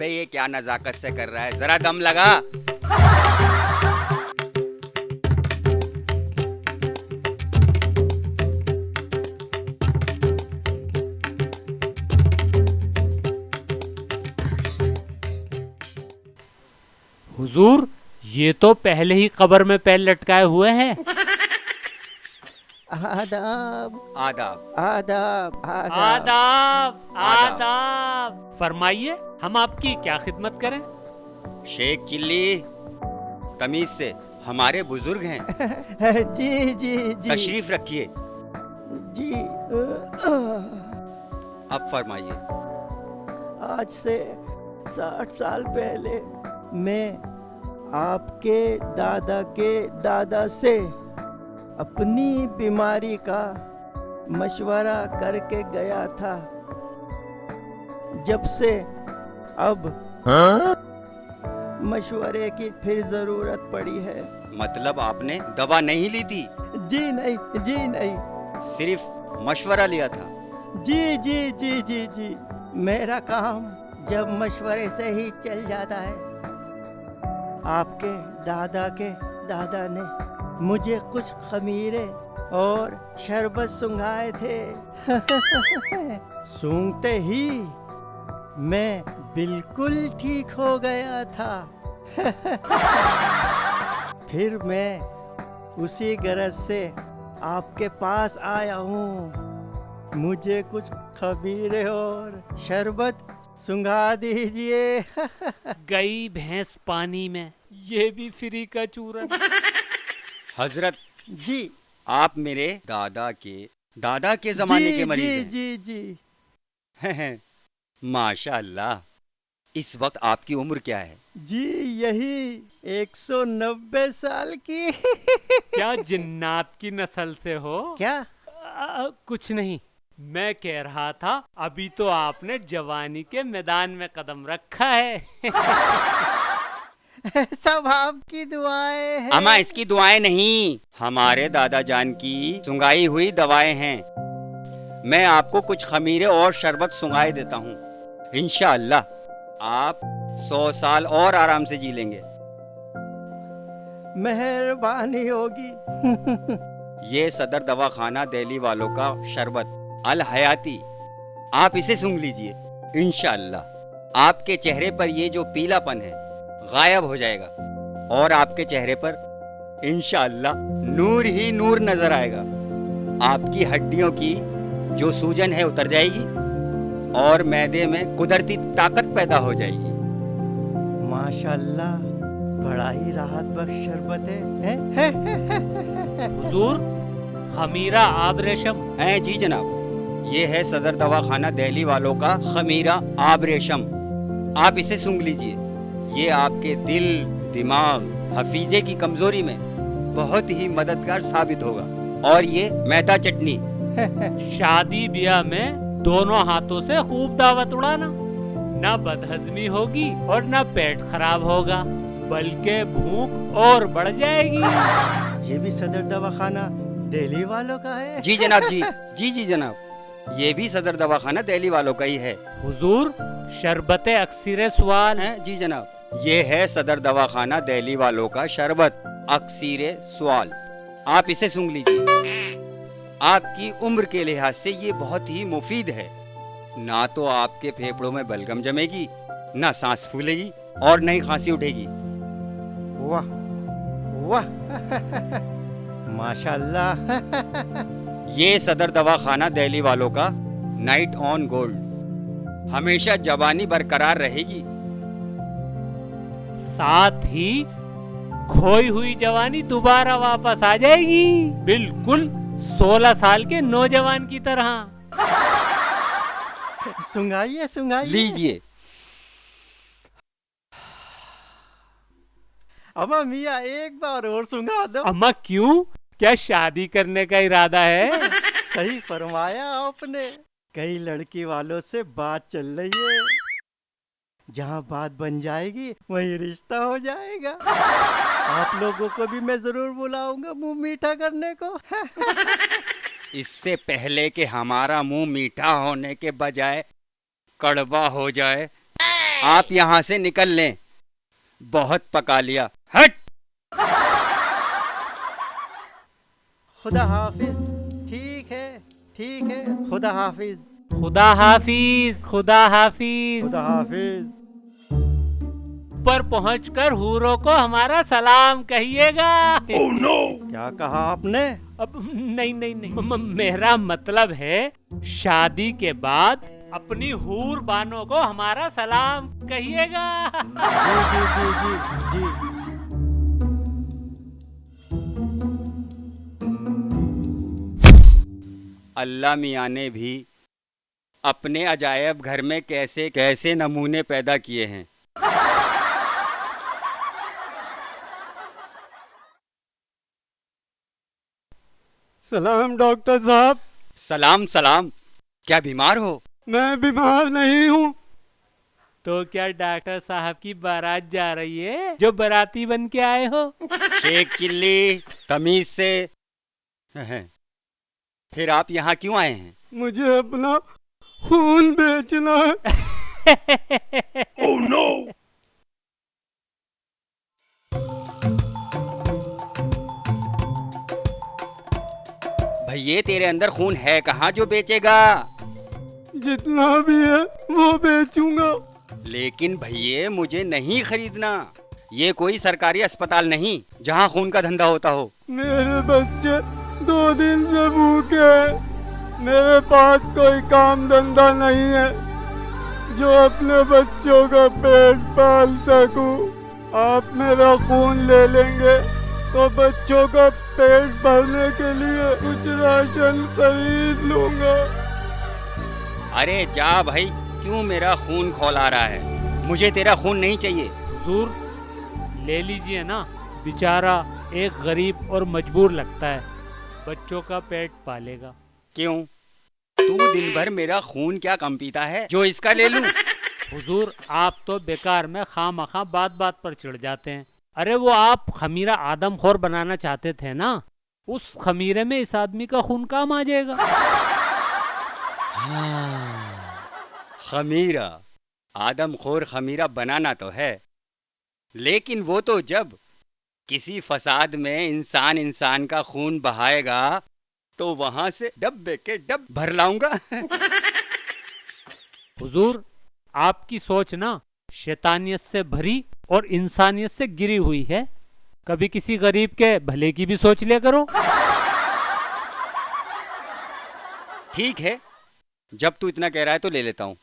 अबे ये क्या नजाकत से कर रहा है, जरा दम लगा। हुजूर, ये तो पहले ही कब्र में पैर लटकाए हुए हैं। आदाब आदाब। आदाब आदाब। आदाब आदाब। फरमाइए, हम आपकी क्या खिदमत करें? शेख चिल्ली, तमीज से, हमारे बुजुर्ग हैं। जी जी जी तशरीफ रखिए। जी। अब फरमाइए। आज से 60 साल पहले मैं आपके दादा के दादा से अपनी बीमारी का मशवरा करके गया था। जब से अब मशवरे की फिर जरूरत पड़ी है। मतलब आपने दवा नहीं ली थी, जी नहीं, जी नहीं। सिर्फ मशवरा लिया था? जी जी जी जी जी। मेरा काम जब मशवरे से ही चल जाता है। आपके दादा ने मुझे कुछ खमीरे और शरबत सुंघाए थे। सूंघते ही मैं बिल्कुल ठीक हो गया था। फिर मैं उसी गरज से आपके पास आया हूँ। मुझे कुछ खमीरे और शरबत सुंघा दीजिए। गई भैंस पानी में, ये भी फ्री का चूरन। हजरत जी, आप मेरे दादा के जमाने के मरीज हैं। जी जी हैं। माशाअल्लाह। इस वक्त आपकी उम्र क्या है? जी, यही 190 साल की। क्या जिन्नात की नस्ल से हो? क्या? कुछ नहीं, मैं कह रहा था अभी तो आपने जवानी के मैदान में कदम रखा है। सब आपकी दुआएं हैं। अम्मा, इसकी दुआएं नहीं, हमारे दादा जान की सुंघाई हुई दवाएं हैं। मैं आपको कुछ खमीरे और शरबत सुंघाए देता हूँ। इंशाअल्लाह आप 100 साल और आराम से जी लेंगे। मेहरबानी होगी। ये सदर दवाखाना दिल्ली वालों का शरबत अल हयाती, आप इसे सूंघ लीजिए। इंशाअल्लाह आपके चेहरे पर ये जो पीलापन है गायब हो जाएगा और आपके चेहरे पर इंशाअल्लाह नूर ही नूर नजर आएगा। आपकी हड्डियों की जो सूजन है उतर जाएगी और मैदे में कुदरती ताकत पैदा हो जाएगी। माशाअल्लाह, बड़ा ही राहत बख्श शरबत है। हुजूर, खमीरा आब रेशम है। जी जनाब, ये है सदर दवाखाना दिल्ली वालों का खमीरा आब रेशम। आप इसे सूंघ लीजिए। ये आपके दिल, दिमाग, हफीजे की कमजोरी में बहुत ही मददगार साबित होगा। और ये मैदा चटनी, शादी ब्याह में दोनों हाथों से खूब दावत उड़ाना। ना बदहजमी होगी और ना पेट खराब होगा, बल्कि भूख और बढ़ जाएगी। ये भी सदर दवाखाना दिल्ली वालों का है? जी जनाब, जी जनाब, ये भी सदर दवाखाना दिल्ली वालों का ही है। हुजूर, शरबते अक्सीरे सवाल है। जी जनाब, ये है सदर दवाखाना दिल्ली वालों का शरबत अक्सीरे सवाल। आप इसे सूंघ लीजिए। आपकी उम्र के लिहाज से ये बहुत ही मुफीद है। ना तो आपके फेफड़ों में बलगम जमेगी, ना सांस फूलेगी और न ही खांसी उठेगी। वाह वाह, माशाअल्लाह। ये सदर दवाखाना दिल्ली वालों का नाइट ऑन गोल्ड, हमेशा जवानी बरकरार रहेगी। साथ ही खोई हुई जवानी दोबारा वापस आ जाएगी, बिल्कुल 16 साल के नौजवान की तरह। सुंघाइए सुंघाइए। लीजिए। अम्मा मियाँ, एक बार और सुंघा दो। अम्मा क्यों? क्या शादी करने का इरादा है? सही फरमाया आपने। कई लड़की वालों से बात चल रही है। जहाँ बात बन जाएगी वहीं रिश्ता हो जाएगा। आप लोगों को भी मैं जरूर बुलाऊंगा मुंह मीठा करने को। इससे पहले कि हमारा मुंह मीठा होने के बजाय कड़वा हो जाए, आप यहाँ से निकल लें, बहुत पका लिया। हट। खुदा हाफिज। ठीक है, ठीक है, खुदा हाफिज। खुदा हाफिज, खुदा हाफिज। खुदा हाफिज। ऊपर पहुंचकर हूरों को हमारा सलाम कहिएगा। क्या कहा आपने? अब नहीं नहीं नहीं, मेरा मतलब है शादी के बाद अपनी हूर बानों को हमारा सलाम कहिएगा। जी जी जी जी जी। अल्लाह मियाँ ने भी अपने अजायब घर में कैसे कैसे नमूने पैदा किए हैं। सलाम डॉक्टर साहब। सलाम सलाम। क्या बीमार हो? मैं बीमार नहीं हूँ। तो क्या डॉक्टर साहब की बारात जा रही है जो बाराती बन के आए हो? शेख चिल्ली, तमीज से। फिर आप यहाँ क्यों आए हैं? मुझे अपना खून बेचना है। Oh no. भैया तेरे अंदर खून है कहाँ जो बेचेगा? जितना भी है वो बेचूंगा। लेकिन भैया मुझे नहीं खरीदना। ये कोई सरकारी अस्पताल नहीं जहाँ खून का धंधा होता हो। मेरे बच्चे 2 दिन से भूखे हैं। मेरे पास कोई काम धंधा नहीं है जो अपने बच्चों का पेट पाल सकूं। आप मेरा खून ले लेंगे तो बच्चों का पेट भरने के लिए कुछ राशन खरीद लूंगा। अरे जा भाई, क्यों मेरा खून खौला रहा है? मुझे तेरा खून नहीं चाहिए। हुजूर ले लीजिए ना, बेचारा एक गरीब और मजबूर लगता है, बच्चों का पेट पालेगा। क्यों? तू दिन भर मेरा खून क्या कम पीता है जो इसका ले लूं? हुजूर आप तो बेकार में खामखा बात बात पर चिढ़ जाते हैं। अरे वो आप खमीरा आदमखोर बनाना चाहते थे ना, उस खमीरे में इस आदमी का खून काम आ जाएगा। खमीरा, आदमखोर खमीरा बनाना तो है, लेकिन वो तो जब किसी फसाद में इंसान इंसान का खून बहाएगा तो वहां से डब्बे के डब भर लाऊंगा। हुजूर आपकी सोच ना शैतानियत से भरी और इंसानियत से गिरी हुई है। कभी किसी गरीब के भले की भी सोच लिया करो। ठीक है, जब तू इतना कह रहा है तो ले लेता हूँ।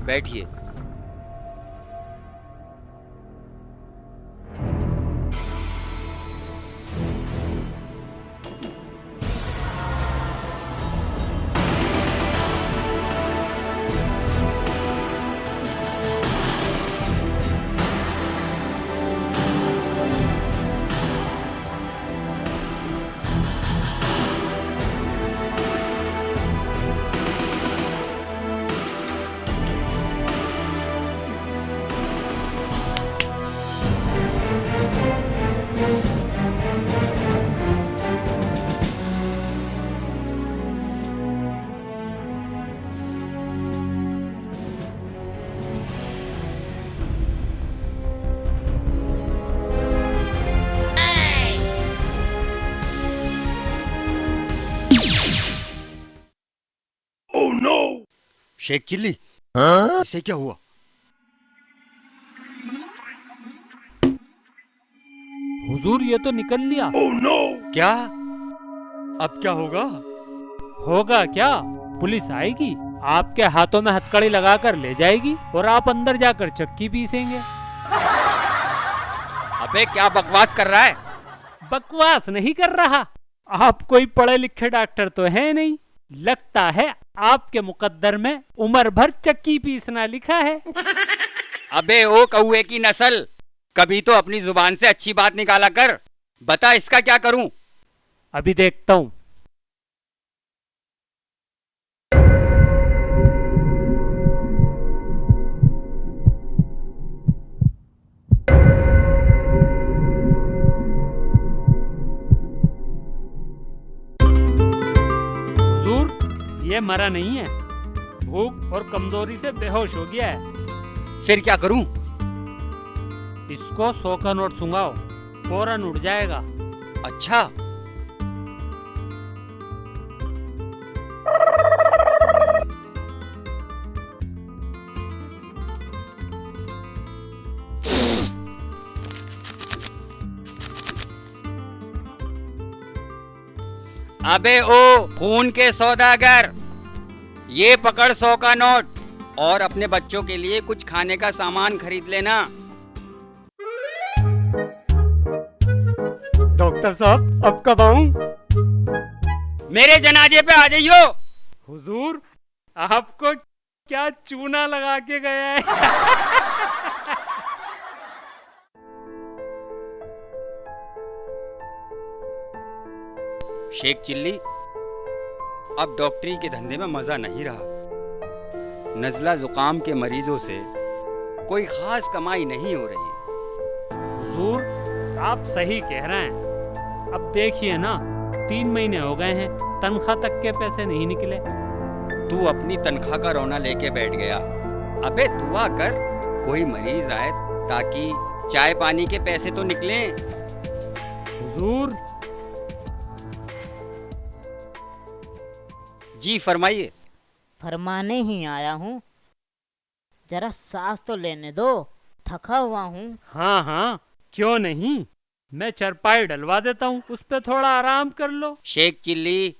बैठिए। शेख चिल्ली, इसे क्या हुआ? हुजूर ये तो निकल लिया। क्या? अब क्या होगा? होगा क्या, पुलिस आएगी, आपके हाथों में हथकड़ी लगाकर ले जाएगी और आप अंदर जाकर चक्की पीसेंगे। अबे क्या बकवास कर रहा है? बकवास नहीं कर रहा। आप कोई पढ़े लिखे डॉक्टर तो है नहीं, लगता है आपके मुकद्दर में उम्र भर चक्की पीसना लिखा है। अबे ओ कौए की नस्ल, कभी तो अपनी जुबान से अच्छी बात निकाला कर। बता इसका क्या करूं? अभी देखता हूं। हुजूर ये मरा नहीं है, भूख और कमजोरी से बेहोश हो गया है। फिर क्या करूं? इसको 100 का नोट सुंघाओ, फौरन उठ जाएगा। अच्छा। अबे ओ खून के सौदागर, ये पकड़ 100 का नोट और अपने बच्चों के लिए कुछ खाने का सामान खरीद लेना। डॉक्टर साहब अब कब आऊं? मेरे जनाजे पे आ जाइयो। हुजूर, आपको क्या चूना लगा के गया है? शेख चिल्ली, अब डॉक्टरी के धंधे में मजा नहीं रहा। नज़ला जुकाम के मरीजों से कोई खास कमाई नहीं हो रही। हुजूर, आप सही कह रहे हैं। अब देखिए ना, 3 महीने हो गए हैं, तनख्वाह तक के पैसे नहीं निकले। तू अपनी तनख्वाह का रोना लेके बैठ गया। अबे दुआ कर कोई मरीज आए ताकि चाय पानी के पैसे तो निकलें। हुजूर, जी फरमाइए। फरमाने ही आया हूँ, जरा सांस तो लेने दो, थका हुआ हूँ। हाँ हाँ, क्यों नहीं, मैं चरपाई डलवा देता हूँ, उस पे थोड़ा आराम कर लो। शेख चिल्ली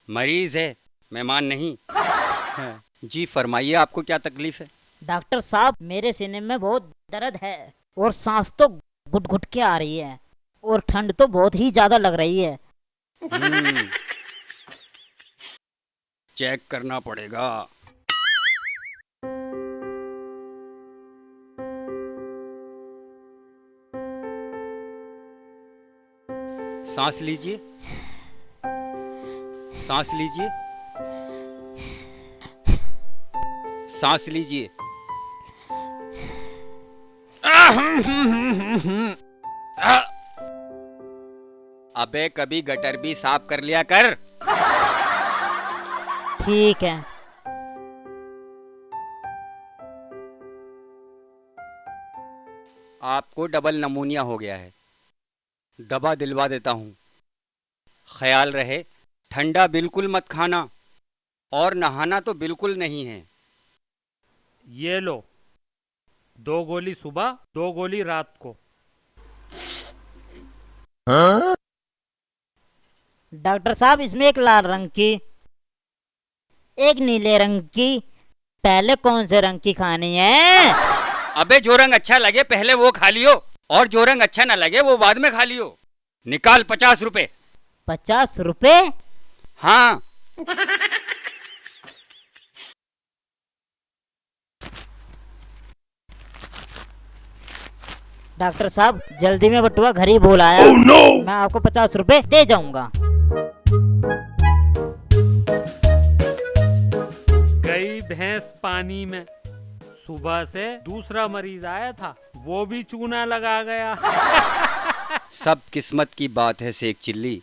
मरीज है, मेहमान नहीं। हाँ, जी फरमाइए, आपको क्या तकलीफ है? डॉक्टर साहब, मेरे सीने में बहुत दर्द है और सांस तो घुट घुट के आ रही है और ठंड तो बहुत ही ज्यादा लग रही है। चेक करना पड़ेगा। सांस लीजिए, सांस लीजिए, सांस लीजिए। अबे कभी गटर भी साफ कर लिया कर। ठीक है। आपको डबल नमूनिया हो गया है, दवा दिलवा देता हूँ। ख्याल रहे ठंडा बिल्कुल मत खाना और नहाना तो बिल्कुल नहीं है। ये लो, 2 गोली सुबह, 2 गोली रात को। डॉक्टर साहब, इसमें एक लाल रंग की, एक नीले रंग की, पहले कौन से रंग की खानी है? अबे जो रंग अच्छा लगे पहले वो खा लियो और जो रंग अच्छा ना लगे वो बाद में खा लियो। निकाल 50 रुपए। 50 रुपए? हाँ। डॉक्टर साहब, जल्दी में बटुआ घर ही भूल आया। मैं आपको 50 रुपए दे जाऊंगा। गई भैंस पानी में। सुबह से दूसरा मरीज आया था, वो भी चूना लगा गया। सब किस्मत की बात है शेख चिल्ली,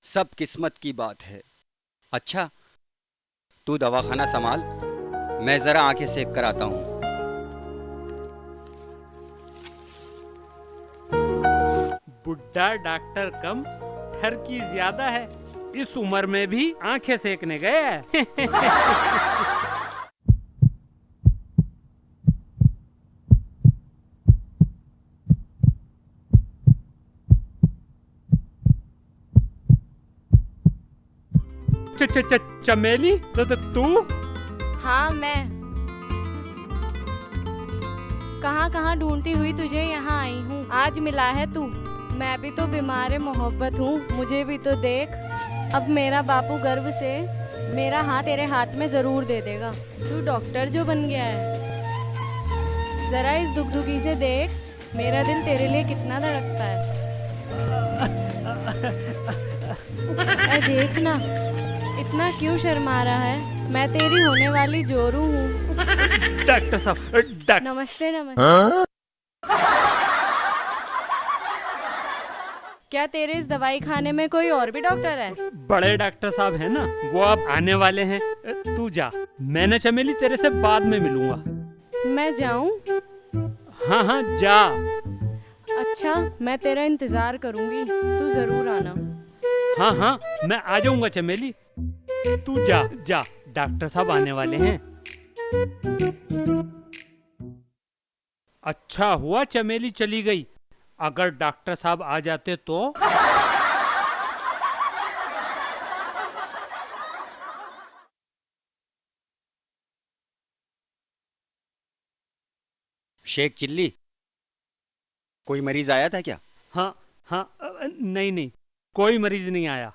सब किस्मत की बात है। अच्छा तू दवाखाना संभाल, मैं जरा आंखें सेक कर आता हूँ। बुढ़ा डॉक्टर कम, ठरकी ज्यादा है। इस उम्र में भी आंखें सेकने गए है। चमेली, तो तू? हाँ मैं। कहाँ ढूंढती हुई तुझे यहाँ आई हूँ। आज मिला है तू। मैं भी तो बीमार मोहब्बत हूँ, मुझे भी तो देख। अब मेरा बापू गर्व से मेरा हाथ तेरे हाथ में जरूर दे देगा। तू डॉक्टर जो बन गया है, जरा इस दुखदुखी से देख, मेरा दिल तेरे लिए कितना धड़कता है। ऐ देख ना, इतना क्यों शर्मा रहा है? मैं तेरी होने वाली जोरू हूँ। डॉक्टर साहब, नमस्ते नमस्ते। क्या तेरे इस दवाई खाने में कोई और भी डॉक्टर है? बड़े डॉक्टर साहब है ना, वो अब आने वाले हैं। तू जा, मैं न चमेली तेरे से बाद में मिलूंगा। मैं जाऊं? हाँ हाँ जा। अच्छा, मैं तेरा इंतजार करूंगी, तू जरूर आना। हाँ हाँ मैं आ जाऊंगा चमेली, तू जा जा, डॉक्टर साहब आने वाले हैं। अच्छा हुआ चमेली चली गई, अगर डॉक्टर साहब आ जाते तो। शेख चिल्ली, कोई मरीज आया था क्या? हाँ हाँ नहीं नहीं, कोई मरीज नहीं आया।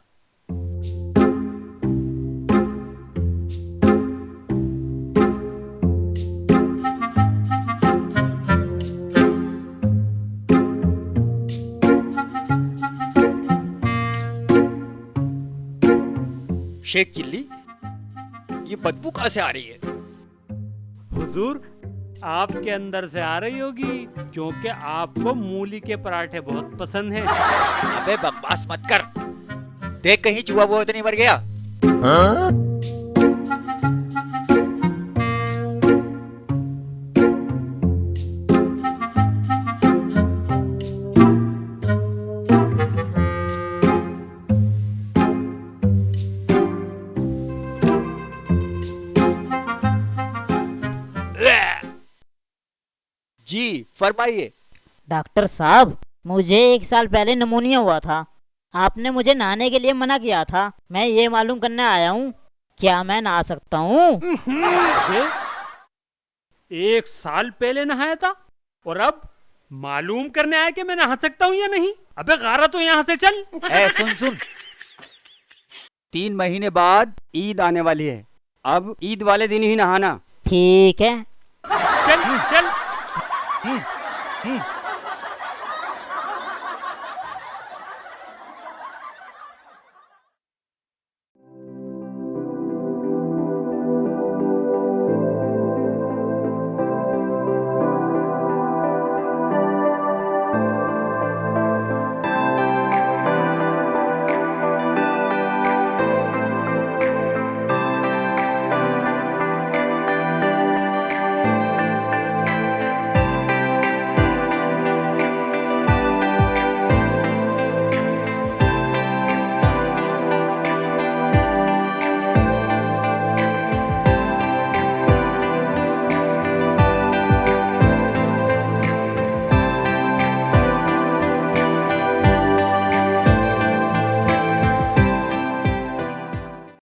शेख चिल्ली, ये बदबू कहाँ से आ रही है? हुजूर, आपके अंदर से आ रही होगी, क्योंकि आपको मूली के पराठे बहुत पसंद हैं। अबे बकवास मत कर, देख कहीं चूहा वो तो नहीं मर गया। जी फरमाइए। डॉक्टर साहब, मुझे 1 साल पहले निमोनिया हुआ था। आपने मुझे नहाने के लिए मना किया था। मैं ये मालूम करने आया हूँ, क्या मैं नहा सकता हूँ? 1 साल पहले नहाया था और अब मालूम करने आया कि मैं नहा सकता हूँ या नहीं? अबे गारा, तो यहाँ से चल। सुन सुन, 3 महीने बाद ईद आने वाली है, अब ईद वाले दिन ही नहाना। ठीक है। चल चल।